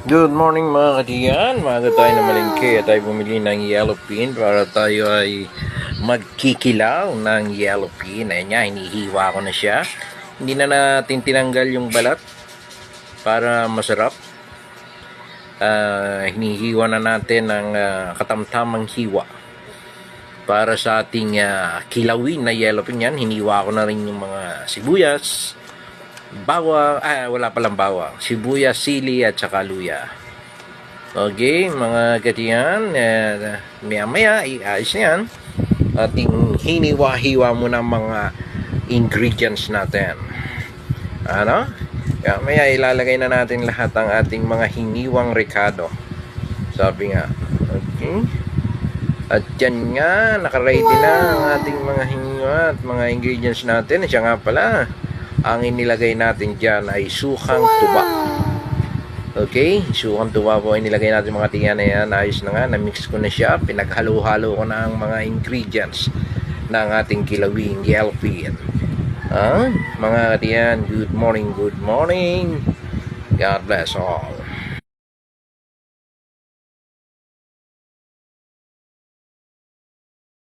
Good morning mga katiyan. Maaga tayo na malingke at tayo bumili ng yellow pin para tayo ay magkikilaw ng yellow pin. Ayan nga, hinihiwa ko na siya. Hindi na natin tinanggal yung balat para masarap. Hinihiwa na natin ng katamtamang hiwa para sa ating kilawin na yellow pin. Yan, hiniwa ko na rin yung mga sibuyas, bawang, wala palang bawang, sibuyas, sili at saka luya. Okay, mga katiyan, maya-maya iayos na yan. Ating hiniwa-hiwa muna mga ingredients natin. Ano? Maya ilalagay na natin lahat ang ating mga hiniwang rekado. Sabi nga. Okay. At yan nga, nakaready na ang ating mga hiniwa at mga ingredients natin. Siya nga pala, ang inilagay natin dyan ay sukang tuba. Okay, sukang tuba po inilagay natin mga tiyan na yan. Ayos na nga, na-mix ko na siya. Pinaghalo-halo ko na ang mga ingredients ng ating kilawing yellow pin. Mga tiyan, good morning, good morning. God bless all.